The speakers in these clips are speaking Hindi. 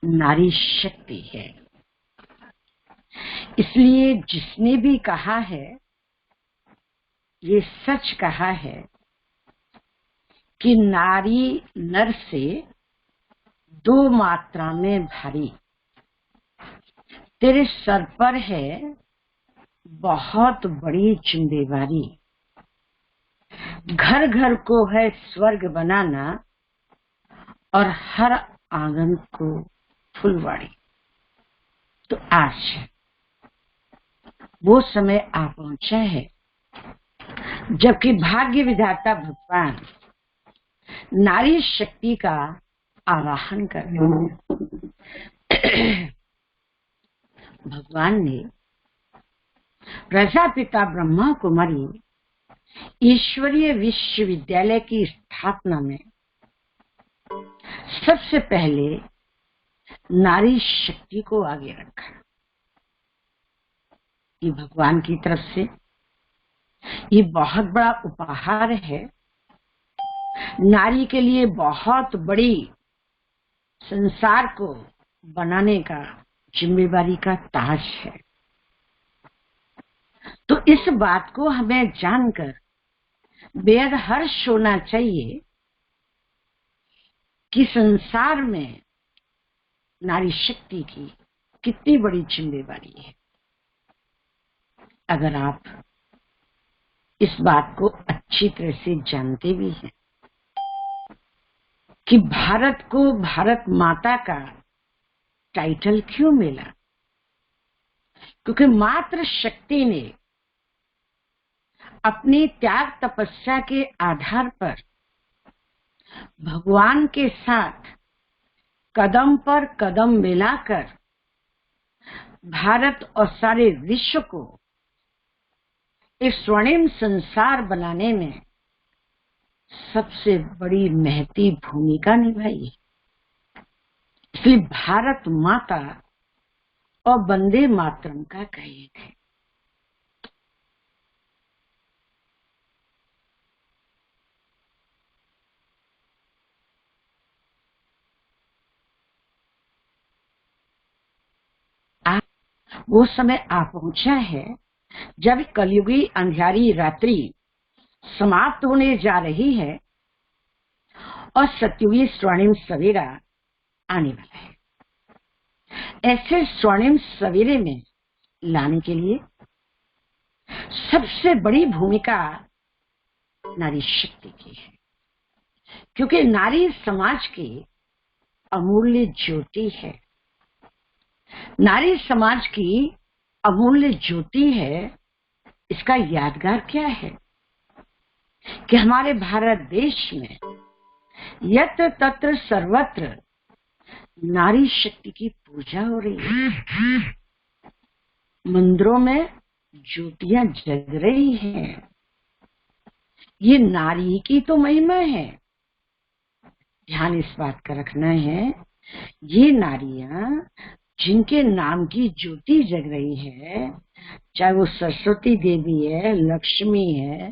नारी शक्ति है। इसलिए जिसने भी कहा है, ये सच कहा है कि नारी नर से 2 मात्रा में भारी। तेरे सर पर है बहुत बड़ी जिम्मेवारी। घर घर को है स्वर्ग बनाना और हर आंगन को फुलवाड़ी। तो आज वो समय आ पहुंचा है जबकि भाग्य विधाता भगवान नारी शक्ति का आवाहन कर रहे हैं। भगवान ने प्रजापिता ब्रह्मा कुमारी ईश्वरीय विश्वविद्यालय की स्थापना में सबसे पहले नारी शक्ति को आगे रखा। ये भगवान की तरफ से ये बहुत बड़ा उपहार है। नारी के लिए बहुत बड़ी संसार को बनाने का जिम्मेवारी का ताज है। तो इस बात को हमें जानकर बेहद हर्ष होना चाहिए कि संसार में नारी शक्ति की कितनी बड़ी जिम्मेवारी है। अगर आप इस बात को अच्छी तरह से जानते भी हैं कि भारत को भारत माता का टाइटल क्यों मिला, क्योंकि मात्र शक्ति ने अपनी त्याग तपस्या के आधार पर भगवान के साथ कदम पर कदम मिलाकर भारत और सारे विश्व को एक स्वर्णिम संसार बनाने में सबसे बड़ी महती भूमिका निभाई। इसलिए भारत माता और वंदे मातरम का गायक है। वो समय आ पहुंचा है जब कलयुगी अंधियारी रात्रि समाप्त होने जा रही है और सतयुगी स्वर्णिम सवेरा आने वाला है। ऐसे स्वर्णिम सवेरे में लाने के लिए सबसे बड़ी भूमिका नारी शक्ति की है, क्योंकि नारी समाज की अमूल्य ज्योति है। नारी समाज की अमूल्य ज्योति है। इसका यादगार क्या है कि हमारे भारत देश में यत्र तत्र सर्वत्र नारी शक्ति की पूजा हो रही है। मंदिरों में ज्योतियां जग रही हैं। ये नारी की तो महिमा है। ध्यान इस बात का रखना है, ये नारियां जिनके नाम की ज्योति जग रही है, चाहे वो सरस्वती देवी है, लक्ष्मी है,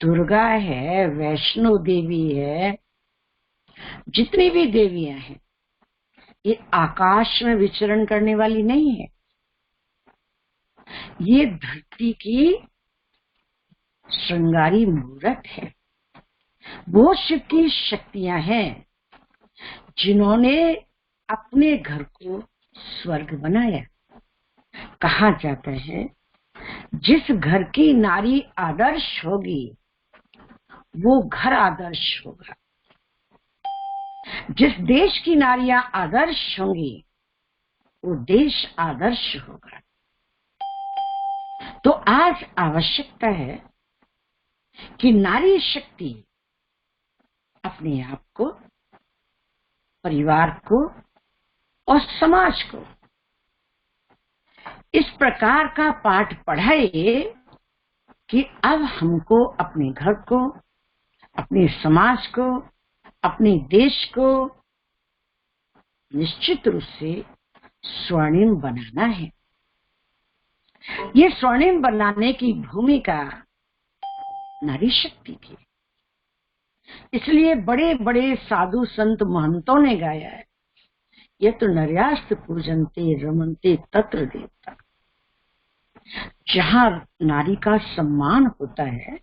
दुर्गा है, वैष्णो देवी है, जितनी भी देवियां हैं, ये आकाश में विचरण करने वाली नहीं है। ये धरती की श्रृंगारी मूर्त है। वो शिव की शक्तियां हैं जिन्होंने अपने घर को स्वर्ग बनाया। कहा जाता है जिस घर की नारी आदर्श होगी वो घर आदर्श होगा। जिस देश की नारियां आदर्श होंगी वो देश आदर्श होगा। तो आज आवश्यकता है कि नारी शक्ति अपने आप को, परिवार को और समाज को इस प्रकार का पाठ पढ़ाए कि अब हमको अपने घर को, अपने समाज को, अपने देश को निश्चित रूप से स्वर्णिम बनाना है। ये स्वर्णिम बनाने की भूमिका नारी शक्ति की। इसलिए बड़े बड़े साधु संत महंतों ने गाया है ये तो नर्यास्त पूजनते रमनते तत्र देवता। जहाँ नारी का सम्मान होता है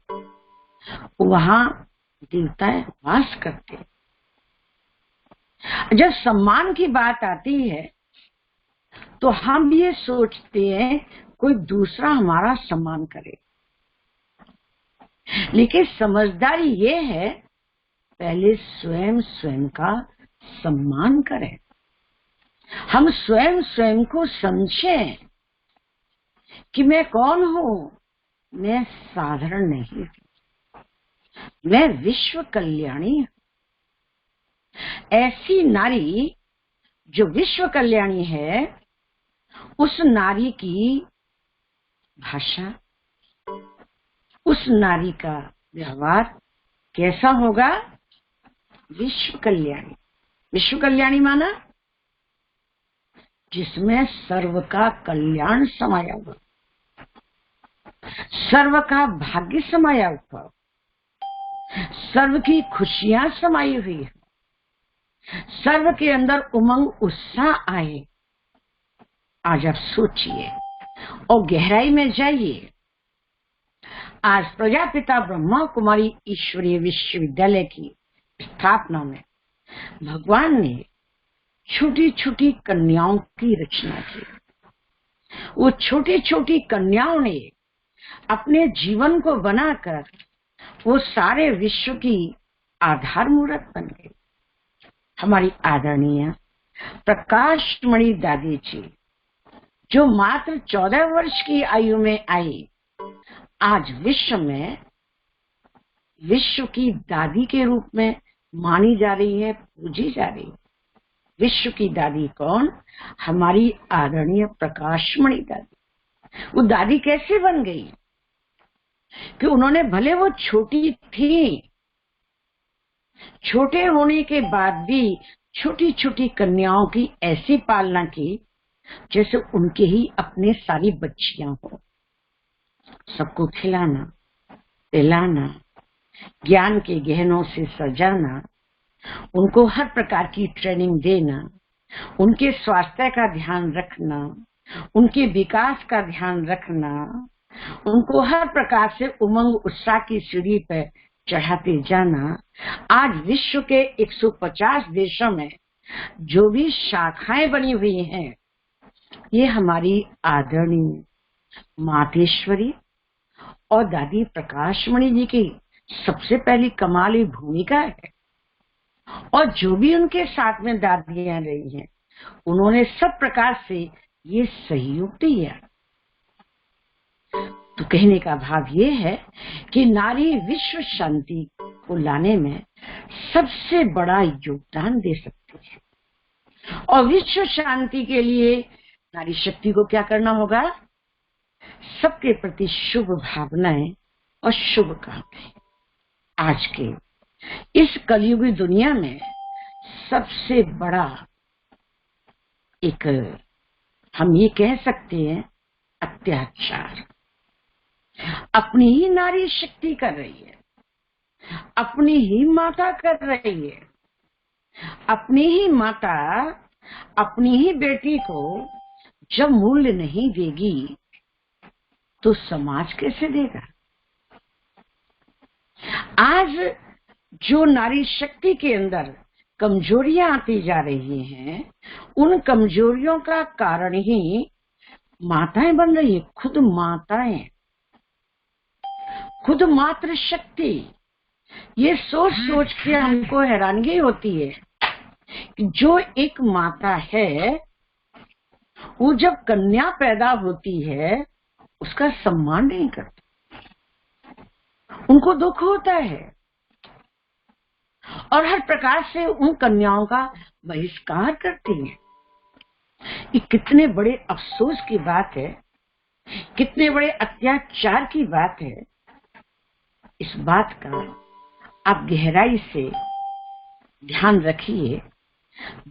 वहाँ देवताएं वास करते हैं। जब सम्मान की बात आती है तो हम ये सोचते हैं कोई दूसरा हमारा सम्मान करे, लेकिन समझदारी ये है पहले स्वयं स्वयं का सम्मान करें। हम स्वयं स्वयं को समझें कि मैं कौन हूं। मैं साधारण नहीं हूं, मैं विश्व कल्याणी हूं। ऐसी नारी जो विश्व कल्याणी है, उस नारी की भाषा, उस नारी का व्यवहार कैसा होगा? विश्व कल्याणी। विश्व कल्याणी माना जिसमें सर्व का कल्याण समाया हुआ, सर्व का भाग्य समाया हुआ, सर्व की खुशियां समाई हुई है, सर्व के अंदर उमंग उत्साह आए। आज आप सोचिए और गहराई में जाइए। आज प्रजापिता ब्रह्मा कुमारी ईश्वरीय विश्वविद्यालय की स्थापना में भगवान ने छोटी छोटी कन्याओं की रचना की। वो छोटी छोटी कन्याओं ने अपने जीवन को बनाकर वो सारे विश्व की आधार मूर्त बन गई। हमारी आदरणीय प्रकाशमणि दादी जी जो मात्र 14 वर्ष की आयु में आई, आज विश्व में विश्व की दादी के रूप में मानी जा रही है, पूजी जा रही है। विश्व की दादी कौन? हमारी आदरणीय प्रकाशमणि दादी। वो दादी कैसे बन गई कि उन्होंने, भले वो छोटी थी, छोटे होने के बाद भी छोटी छोटी कन्याओं की ऐसी पालना की जैसे उनके ही अपने सारी बच्चियां हो। सबको खिलाना, पिलाना, ज्ञान के गहनों से सजाना, उनको हर प्रकार की ट्रेनिंग देना, उनके स्वास्थ्य का ध्यान रखना, उनके विकास का ध्यान रखना, उनको हर प्रकार से उमंग उत्साह की सीढ़ी पर चढ़ाते जाना। आज विश्व के 150 देशों में जो भी शाखाएं बनी हुई हैं, ये हमारी आदरणीय मातेश्वरी और दादी प्रकाशमणि जी की सबसे पहली कमाली भूमिका है। और जो भी उनके साथ में दादियां रही हैं, उन्होंने सब प्रकार से ये सहयोग दिया। तो कहने का भाव ये है कि नारी विश्व शांति को लाने में सबसे बड़ा योगदान दे सकती है। और विश्व शांति के लिए नारी शक्ति को क्या करना होगा? सबके प्रति शुभ भावनाएं और शुभकामनाएं। आज के इस कलयुगी दुनिया में सबसे बड़ा एक, हम ये कह सकते हैं, अत्याचार अपनी ही नारी शक्ति कर रही है, अपनी ही माता कर रही है। अपनी ही माता अपनी ही बेटी को जब मूल्य नहीं देगी तो समाज कैसे देगा? आज जो नारी शक्ति के अंदर कमजोरियां आती जा रही हैं, उन कमजोरियों का कारण ही माताएं बन रही है। खुद माताएं, खुद मातृ शक्ति। ये सोच सोच के हमको हैरानगी होती है कि जो एक माता है वो जब कन्या पैदा होती है उसका सम्मान नहीं करती, उनको दुख होता है और हर प्रकार से उन कन्याओं का बहिष्कार करती है। ये कितने बड़े अफसोस की बात है, कितने बड़े अत्याचार की बात है। इस बात का आप गहराई से ध्यान रखिए।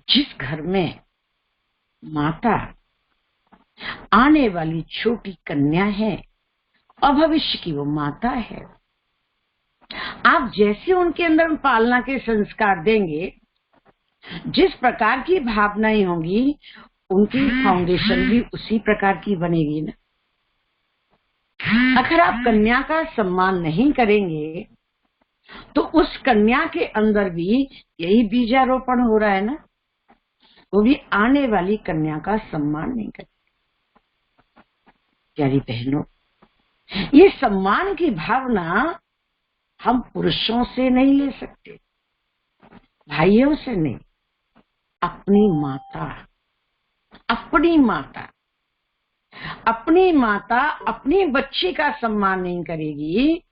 जिस घर में माता आने वाली छोटी कन्या है और भविष्य की वो माता है, आप जैसे उनके अंदर पालना के संस्कार देंगे जिस प्रकार की भावनाएं होंगी उनकी फाउंडेशन भी उसी प्रकार की बनेगी ना। अगर आप कन्या का सम्मान नहीं करेंगे तो उस कन्या के अंदर भी यही बीजारोपण हो रहा है ना, वो भी आने वाली कन्या का सम्मान नहीं करती। प्यारी बहनों, ये सम्मान की भावना हम पुरुषों से नहीं ले सकते, भाइयों से नहीं। अपनी माता अपनी बच्ची का सम्मान नहीं करेगी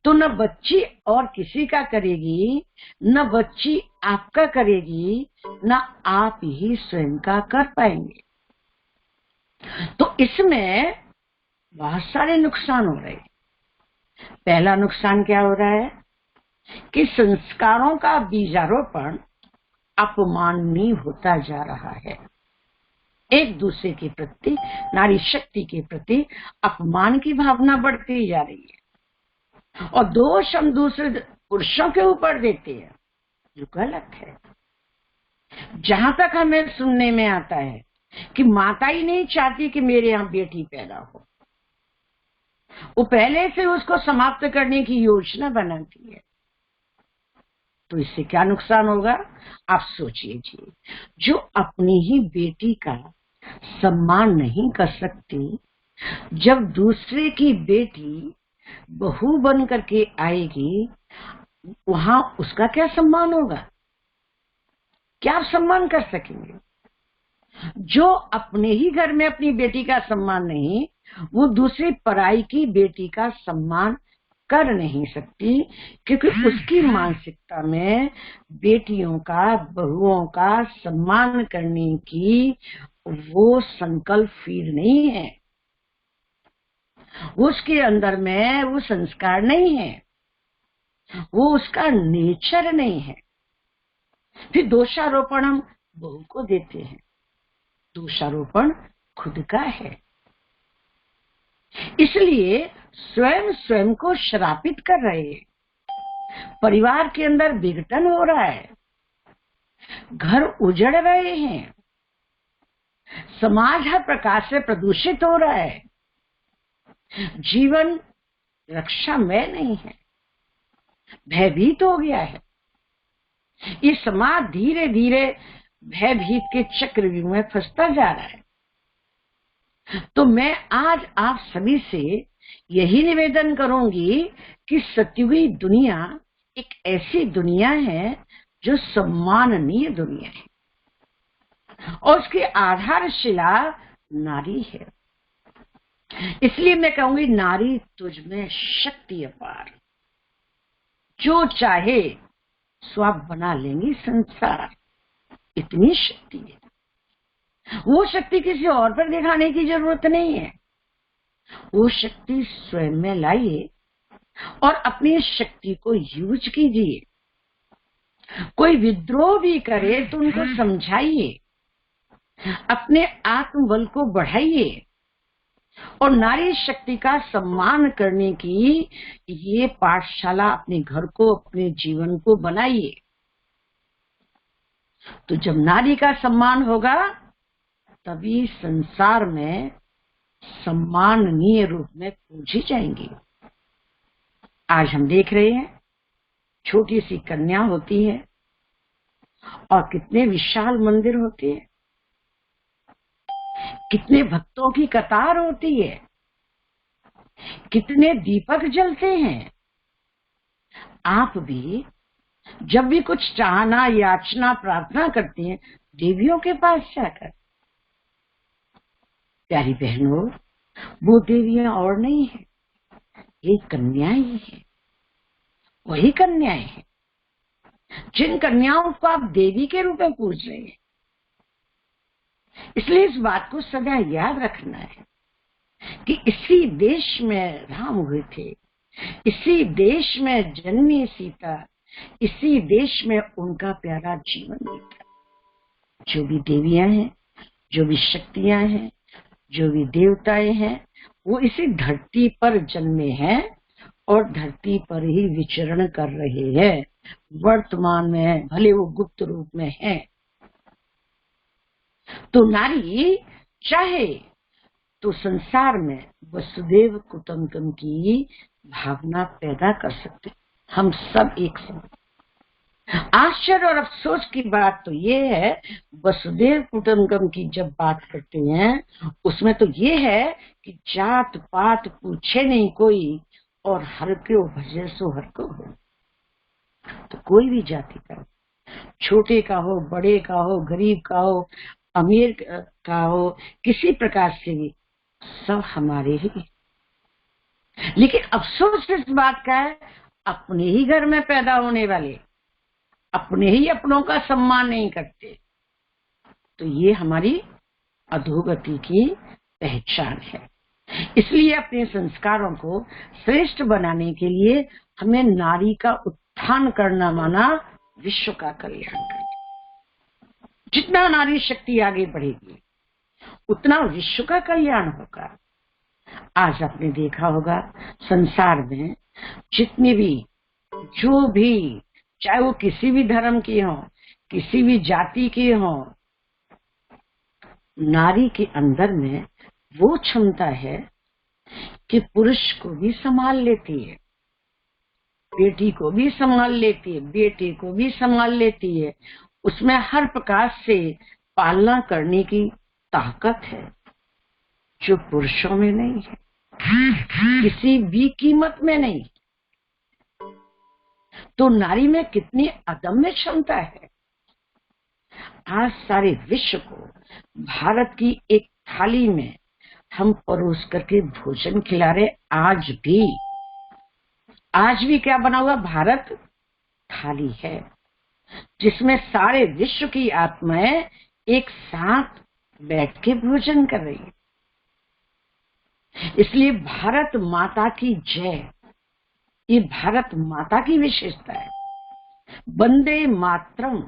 तो न बच्ची और किसी का करेगी, न बच्ची आपका करेगी, न आप ही स्वयं का कर पाएंगे। तो इसमें बहुत सारे नुकसान हो रहे हैं। पहला नुकसान क्या हो रहा है कि संस्कारों का बीजारोपण अपमाननीय होता जा रहा है। एक दूसरे के प्रति, नारी शक्ति के प्रति अपमान की भावना बढ़ती जा रही है और दोष हम दूसरे पुरुषों के ऊपर देते हैं, जो गलत है। जहां तक हमें सुनने में आता है कि माता ही नहीं चाहती कि मेरे यहाँ बेटी पैदा हो, वो पहले से उसको समाप्त करने की योजना बनाती है। तो इससे क्या नुकसान होगा आप सोचिए जी। जो अपनी ही बेटी का सम्मान नहीं कर सकती, जब दूसरे की बेटी बहू बन करके आएगी वहां उसका क्या सम्मान होगा? क्या आप सम्मान कर सकेंगे? जो अपने ही घर में अपनी बेटी का सम्मान नहीं, वो दूसरी पराई की बेटी का सम्मान कर नहीं सकती, क्योंकि उसकी मानसिकता में बेटियों का, बहुओं का सम्मान करने की वो संकल्प फीड नहीं है, उसके अंदर में वो संस्कार नहीं है, वो उसका नेचर नहीं है। फिर दोषारोपण हम बहू को देते हैं, दोषारोपण खुद का है। इसलिए स्वयं को श्रापित कर रहे हैं। परिवार के अंदर विघटन हो रहा है, घर उजड़ रहे हैं, समाज हर प्रकार से प्रदूषित हो रहा है, जीवन रक्षामय नहीं है, भयभीत हो गया है। ये समाज धीरे धीरे भयभीत के चक्रव्यूह में फंसता जा रहा है। तो मैं आज आप सभी से यही निवेदन करूंगी कि सतयुगी दुनिया एक ऐसी दुनिया है जो सम्माननीय दुनिया है और उसकी आधारशिला नारी है। इसलिए मैं कहूंगी नारी तुझ में शक्ति अपार, जो चाहे सो आप बना लेंगी संसार, इतनी शक्ति है। वो शक्ति किसी और पर दिखाने की जरूरत नहीं है, वो शक्ति स्वयं में लाइए और अपनी शक्ति को यूज कीजिए। कोई विद्रोह भी करे तो उनको समझाइए, अपने आत्मबल को बढ़ाइए और नारी शक्ति का सम्मान करने की ये पाठशाला अपने घर को, अपने जीवन को बनाइए। तो जब नारी का सम्मान होगा तभी संसार में सम्माननीय रूप में पूजी जाएंगी। आज हम देख रहे हैं छोटी सी कन्या होती है और कितने विशाल मंदिर होते हैं, कितने भक्तों की कतार होती है, कितने दीपक जलते हैं। आप भी जब भी कुछ चाहना, याचना, प्रार्थना करती हैं देवियों के पास जाकर, प्यारी बहनों, वो देवियां और नहीं है, ये कन्याएं हैं। वही कन्याएं हैं जिन कन्याओं को आप देवी के रूप में पूज रहे हैं। इसलिए इस बात को सदा याद रखना है कि इसी देश में राम हुए थे, इसी देश में जन्मी सीता, इसी देश में उनका प्यारा जीवन बीता। जो भी देवियां हैं, जो भी शक्तियां हैं, जो भी देवताएं हैं, वो इसी धरती पर जन्मे हैं और धरती पर ही विचरण कर रहे हैं। वर्तमान में है, भले वो गुप्त रूप में है। तो नारी चाहे तो संसार में वसुदेव कुटुंबकम की भावना पैदा कर सकते, हम सब एक साथ। आश्चर्य और अफसोस की बात तो ये है, वसुदेव कुटुंबकम की जब बात करते हैं उसमें तो ये है कि जात पात पूछे नहीं कोई, और हर को भजे सो हर को हो। तो कोई भी जाति का, छोटे का हो, बड़े का हो, गरीब का हो, अमीर का हो, किसी प्रकार से भी सब हमारे ही। लेकिन अफसोस इस बात का है, अपने ही घर में पैदा होने वाले अपने ही अपनों का सम्मान नहीं करते। तो ये हमारी अधोगति की पहचान है। इसलिए अपने संस्कारों को श्रेष्ठ बनाने के लिए हमें नारी का उत्थान करना माना विश्व का कल्याण करना। जितना नारी शक्ति आगे बढ़ेगी उतना विश्व का कल्याण होगा। आज आपने देखा होगा संसार में जितने भी, जो भी, चाहे वो किसी भी धर्म की हो, किसी भी जाति की हो, नारी के अंदर में वो क्षमता है कि पुरुष को भी संभाल लेती है, बेटी को भी संभाल लेती है, बेटे को भी संभाल लेती है। उसमें हर प्रकार से पालना करने की ताकत है जो पुरुषों में नहीं है, किसी भी कीमत में नहीं। तो नारी में कितनी अदम्य क्षमता है। आज सारे विश्व को भारत की एक थाली में हम परोस करके भोजन खिला रहे। आज भी क्या बना हुआ, भारत थाली है जिसमें सारे विश्व की आत्माएं एक साथ बैठ के भोजन कर रही है। इसलिए भारत माता की जय, ये भारत माता की विशेषता है। वंदे मातरम,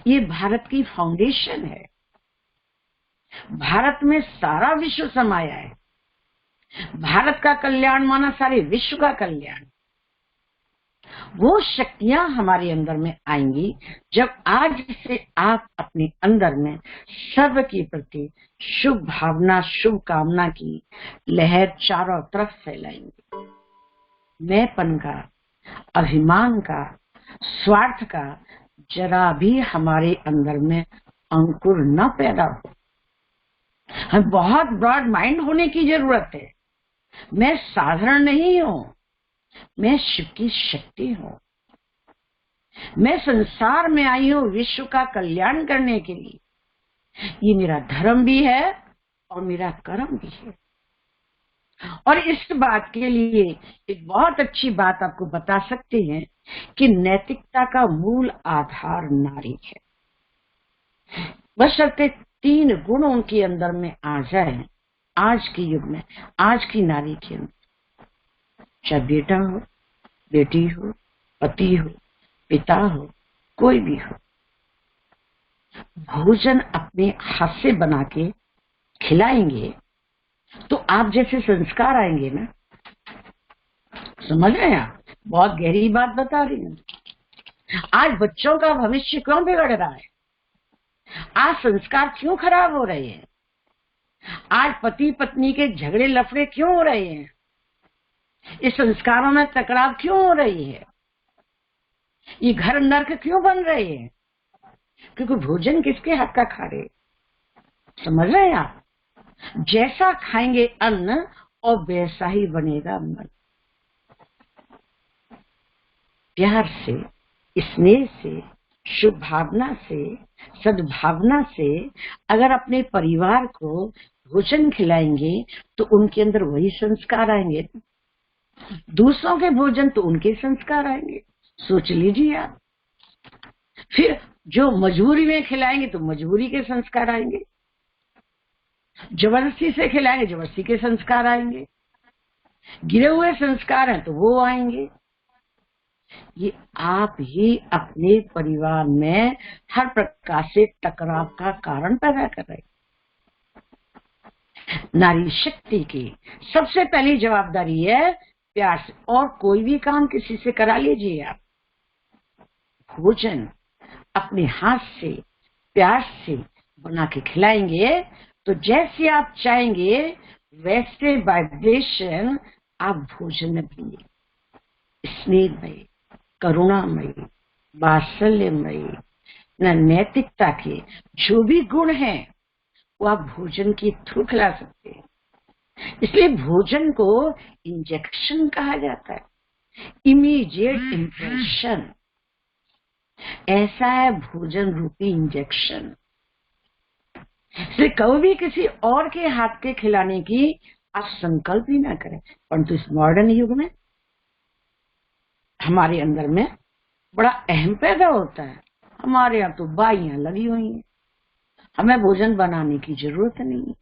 ये भारत की फाउंडेशन है। भारत में सारा विश्व समाया है। भारत का कल्याण माना सारे विश्व का कल्याण। वो शक्तियां हमारे अंदर में आएंगी जब आज से आप अपने अंदर में सर्व के प्रति शुभ भावना, शुभ कामना की लहर चारों तरफ फैलाएंगे। मैंपन का, अभिमान का, स्वार्थ का जरा भी हमारे अंदर में अंकुर न पैदा हो। हमें बहुत ब्रॉड माइंड होने की जरूरत है। मैं साधारण नहीं हूं, मैं शिव की शक्ति हूं। मैं संसार में आई हूं विश्व का कल्याण करने के लिए। ये मेरा धर्म भी है और मेरा कर्म भी है। और इस बात के लिए एक बहुत अच्छी बात आपको बता सकते हैं कि नैतिकता का मूल आधार नारी है। बशर्ते 3 गुण उनके अंदर में आ जाए। आज के युग में, आज की नारी के अंदर, चाहे बेटा हो, बेटी हो, पति हो, पिता हो, कोई भी हो, भोजन अपने हाथ से बना के खिलाएंगे तो आप जैसे संस्कार आएंगे ना। समझ रहे हैं आप? बहुत गहरी बात बता रही हूं। आज बच्चों का भविष्य क्यों बिगड़ रहा है? आज संस्कार क्यों खराब हो रहे हैं? आज पति पत्नी के झगड़े लफड़े क्यों हो रहे हैं? इस संस्कारों में टकराव क्यों हो रही है? ये घर नर्क क्यों बन रहे हैं? क्योंकि भोजन किसके हाथ का खा रहे? समझ रहे हैं आप? जैसा खाएंगे अन्न और वैसा ही बनेगा मन। प्यार से, स्नेह से, शुभ भावना से, सद्भावना से अगर अपने परिवार को भोजन खिलाएंगे तो उनके अंदर वही संस्कार आएंगे। दूसरों के भोजन तो उनके संस्कार आएंगे। सोच लीजिए आप। फिर जो मजबूरी में खिलाएंगे तो मजबूरी के संस्कार आएंगे, जबरदस्ती से खिलाएंगे जबरदस्ती के संस्कार आएंगे, गिरे हुए संस्कार हैं तो वो आएंगे। ये आप ही अपने परिवार में हर प्रकार से टकराव का कारण पैदा कर रहे हैं। नारी शक्ति की सबसे पहली जवाबदारी है प्यार से, और कोई भी काम किसी से करा लीजिए आप, भोजन अपने हाथ से प्यार से बना के खिलाएंगे तो जैसे आप चाहेंगे वैसे वाइब्रेशन आप भोजन में देंगे। स्नेहमयी, करुणामयी, वात्सल्यमयी, नैतिकता के जो भी गुण हैं वो आप भोजन के थ्रू खिला सकते हैं। इसलिए भोजन को इंजेक्शन कहा जाता है, इमीडिएट इम्प्रेशन। ऐसा है भोजन रूपी इंजेक्शन। इसलिए कभी भी किसी और के हाथ के खिलाने की आप संकल्प ही ना करें। परंतु इस मॉडर्न युग में हमारे अंदर में बड़ा अहम पैदा होता है। हमारे यहाँ तो बाइयां लगी हुई हैं, हमें भोजन बनाने की जरूरत नहीं है,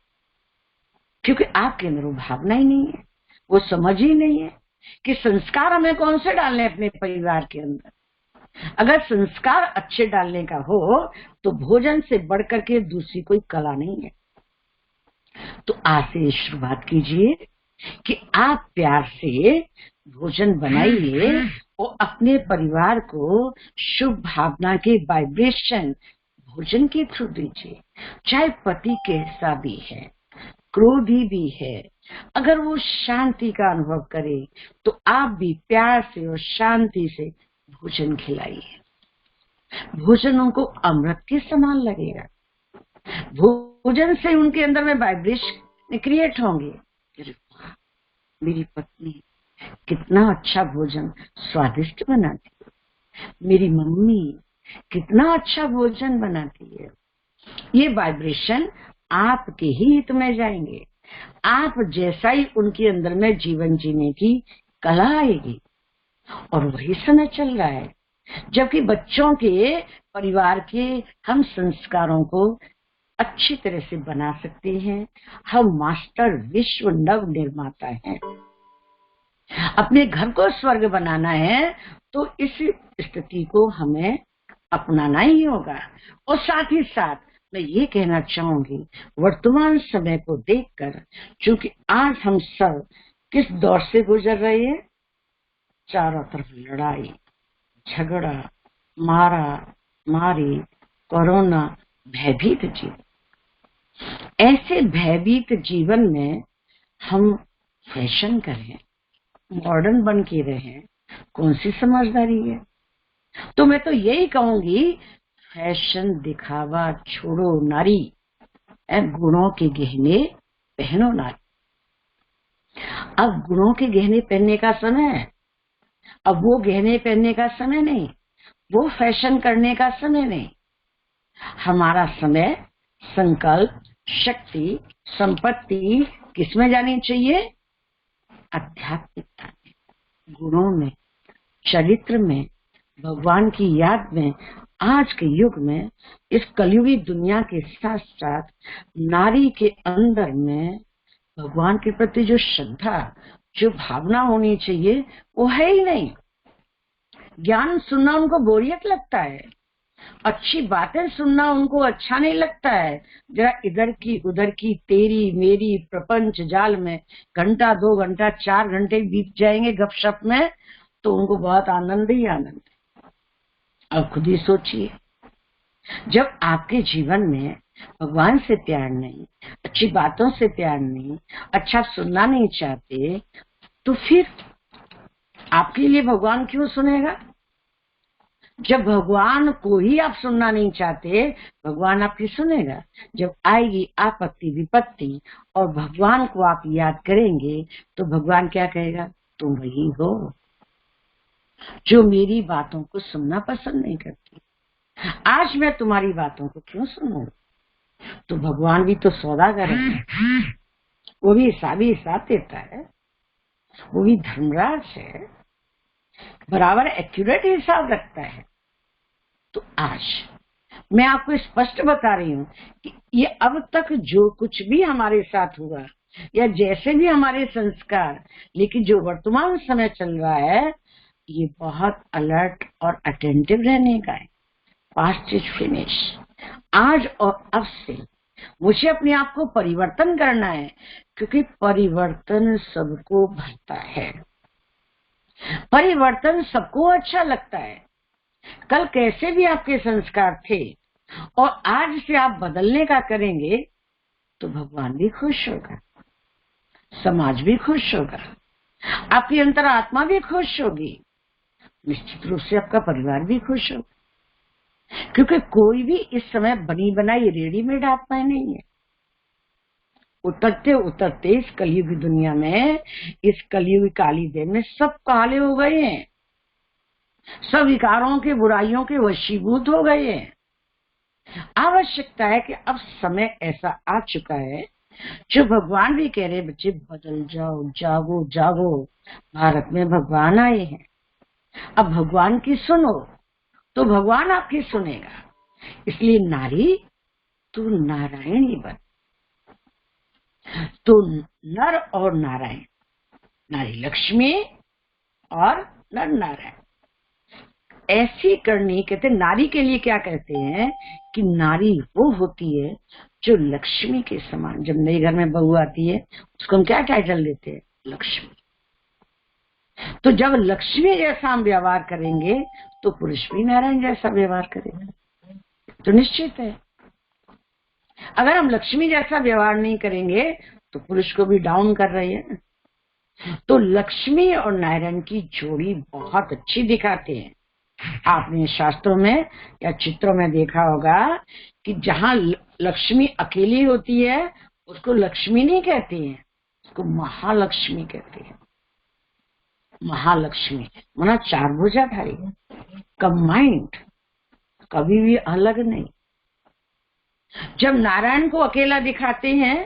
क्योंकि आपके अंदर वो भावना ही नहीं है, वो समझ ही नहीं है कि संस्कार हमें कौन से डालने अपने परिवार के अंदर। अगर संस्कार अच्छे डालने का हो तो भोजन से बढ़कर के दूसरी कोई कला नहीं है। तो आज से शुरुआत कीजिए कि आप प्यार से भोजन बनाइए और अपने परिवार को शुभ भावना के वाइब्रेशन भोजन के थ्रू दीजिए। चाहे पति कैसा भी है, क्रोधी भी है, अगर वो शांति का अनुभव करे तो आप भी प्यार से और शांति से भोजन खिलाइए। भोजन उनको अमृत के समान लगेगा। भोजन से उनके अंदर में वाइब्रेशन क्रिएट होंगे। मेरी पत्नी कितना अच्छा भोजन स्वादिष्ट बनाती है, मेरी मम्मी कितना अच्छा भोजन बनाती है। ये वाइब्रेशन आपके ही हित में जाएंगे। आप जैसा ही उनके अंदर में जीवन जीने की कला आएगी। और वही समय चल रहा है जबकि बच्चों के परिवार के हम संस्कारों को अच्छी तरह से बना सकते हैं। हम मास्टर विश्व नव निर्माता हैं। अपने घर को स्वर्ग बनाना है तो इस स्थिति को हमें अपनाना ही होगा। और साथ ही साथ मैं ये कहना चाहूंगी, वर्तमान समय को देखकर, क्योंकि आज हम सब किस दौर से गुजर रहे हैं, चारों तरफ लड़ाई झगड़ा, मारा मारी, कोरोना, भयभीत जीवन। ऐसे भयभीत जीवन में हम फैशन करें, मॉडर्न बन के रहें, कौन सी समझदारी है। तो मैं तो यही कहूंगी, फैशन दिखावा छोड़ो नारी, गुणों के गहने पहनो नारी। अब गुणों के गहने पहनने का समय है। अब वो गहने पहनने का समय नहीं, वो फैशन करने का समय नहीं। हमारा समय संकल्प, शक्ति, संपत्ति किसमें जानी चाहिए? आध्यात्मिकता में, गुणों में, चरित्र में, भगवान की याद में। आज के युग में, इस कलयुगी दुनिया के साथ साथ नारी के अंदर में भगवान के प्रति जो श्रद्धा, जो भावना होनी चाहिए, वो है ही नहीं। ज्ञान सुनना उनको बोरियत लगता है, अच्छी बातें सुनना उनको अच्छा नहीं लगता है। जरा इधर की उधर की तेरी मेरी प्रपंच जाल में घंटा 2 घंटा 4 घंटे बीत जाएंगे गपशप में, तो उनको बहुत आनंद ही आनंद है। अब खुद ही सोचिए, जब आपके जीवन में भगवान से प्यार नहीं, अच्छी बातों से प्यार नहीं, अच्छा सुनना नहीं चाहते, तो फिर आपके लिए भगवान क्यों सुनेगा? जब भगवान को ही आप सुनना नहीं चाहते, भगवान आपकी सुनेगा? जब आएगी आपत्ति विपत्ति और भगवान को आप याद करेंगे तो भगवान क्या कहेगा? तुम वही हो जो मेरी बातों को सुनना पसंद नहीं करती। आज मैं तुम्हारी बातों को क्यों सुनूं? तो भगवान भी तो सौदागर है, वो भी हिसाब देता है, वो भी धर्मराज है, बराबर एक्यूरेट हिसाब रखता है। तो आज मैं आपको स्पष्ट बता रही हूँ कि ये अब तक जो कुछ भी हमारे साथ हुआ या जैसे भी हमारे संस्कार, लेकिन जो वर्तमान समय चल रहा है, ये बहुत अलर्ट और अटेंटिव रहने का है। Past is finish. आज और अब से मुझे अपने आप को परिवर्तन करना है, क्योंकि परिवर्तन सबको भरता है। परिवर्तन सबको अच्छा लगता है। कल कैसे भी आपके संस्कार थे और आज से आप बदलने का करेंगे तो भगवान भी खुश होगा, समाज भी खुश होगा, आपकी अंतरात्मा भी खुश होगी, निश्चित रूप से आपका परिवार भी खुश होगा। क्योंकि कोई भी इस समय बनी बनाई रेडीमेड आत्मा नहीं है। उतरते उतरते इस कलयुगी दुनिया में, इस कलयुगी काली देव में सब काले हो गए हैं, सब विकारों के बुराइयों के वशीभूत हो गए हैं। आवश्यकता है कि अब समय ऐसा आ चुका है जो भगवान भी कह रहे बच्चे बदल जाओ, जागो जागो, भारत में भगवान आए हैं। अब भगवान की सुनो तो भगवान आपकी सुनेगा। इसलिए नारी तू नारायणी बन, तो नर और नारायण, नारी लक्ष्मी और नर नारायण ऐसी करनी। कहते नारी के लिए क्या कहते हैं कि नारी वो होती है जो लक्ष्मी के समान। जब नए घर में बहू आती है उसको हम क्या टाइटल देते हैं? लक्ष्मी। तो जब लक्ष्मी जैसा हम व्यवहार करेंगे तो पुरुष भी नारायण जैसा व्यवहार करेगा। तो निश्चित है अगर हम लक्ष्मी जैसा व्यवहार नहीं करेंगे तो पुरुष को भी डाउन कर रहे हैं। तो लक्ष्मी और नारायण की जोड़ी बहुत अच्छी दिखाते हैं। आपने शास्त्रों में या चित्रों में देखा होगा कि जहां लक्ष्मी अकेली होती है उसको लक्ष्मी नहीं कहते हैं, उसको महालक्ष्मी कहते हैं। महालक्ष्मी माना चार भुजाधारी, कंबाइंड, कभी भी अलग नहीं। जब नारायण को अकेला दिखाते हैं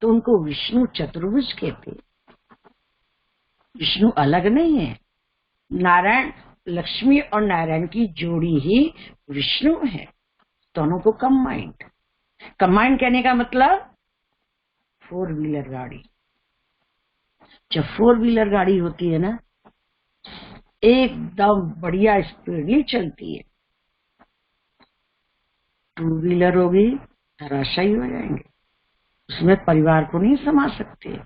तो उनको विष्णु चतुर्भुज कहते हैं। विष्णु अलग नहीं है, नारायण, लक्ष्मी और नारायण की जोड़ी ही विष्णु है। दोनों को कंबाइंड, कंबाइंड कहने का मतलब 4 व्हीलर गाड़ी। जब 4 व्हीलर गाड़ी होती है ना एकदम बढ़िया स्पीडली चलती है। 2 व्हीलर होगी धराशायी हो जाएंगे, उसमें परिवार को नहीं समा सकते।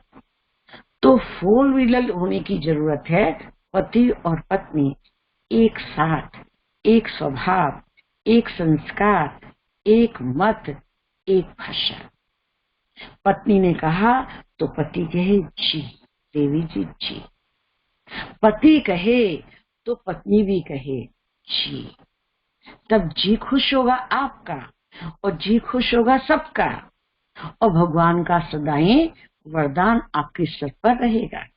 तो 4 व्हीलर होने की जरूरत है। पति और पत्नी एक साथ, एक स्वभाव, एक संस्कार, एक मत, एक भाषा। पत्नी ने कहा तो पति कहे जी, देवी जी जी। पति कहे तो पत्नी भी कहे जी। तब जी खुश होगा आपका और जी खुश होगा सबका, और भगवान का सदाई वरदान आपके सर पर रहेगा।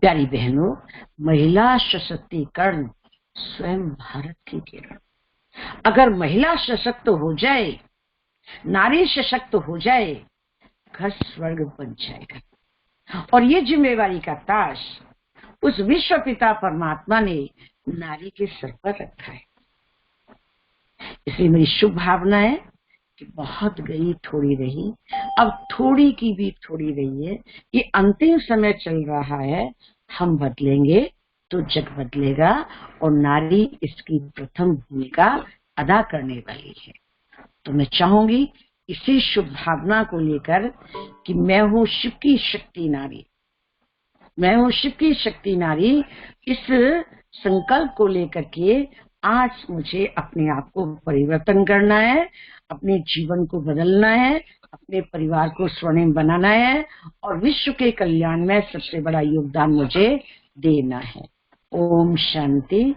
प्यारी बहनों, महिला सशक्तिकरण स्वयं भारत की किरण। अगर महिला सशक्त हो जाए, नारी सशक्त हो जाए, घर स्वर्ग बन जाएगा। और ये जिम्मेवारी का ताज उस विश्व पिता परमात्मा ने नारी के सर पर रखा है। इसलिए मेरी शुभ भावना है कि बहुत गई थोड़ी रही, अब थोड़ी की भी थोड़ी रही है। ये अंतिम समय चल रहा है, हम बदलेंगे तो जग बदलेगा और नारी इसकी प्रथम भूमिका अदा करने वाली है। तो मैं चाहूंगी इसी शुभ भावना को लेकर कि मैं हूँ शिव की शक्ति नारी, मैं हूँ शिव की शक्ति नारी, इस संकल्प को लेकर के आज मुझे अपने आप को परिवर्तन करना है, अपने जीवन को बदलना है, अपने परिवार को स्वर्णिम बनाना है और विश्व के कल्याण में सबसे बड़ा योगदान मुझे देना है। ओम शांति।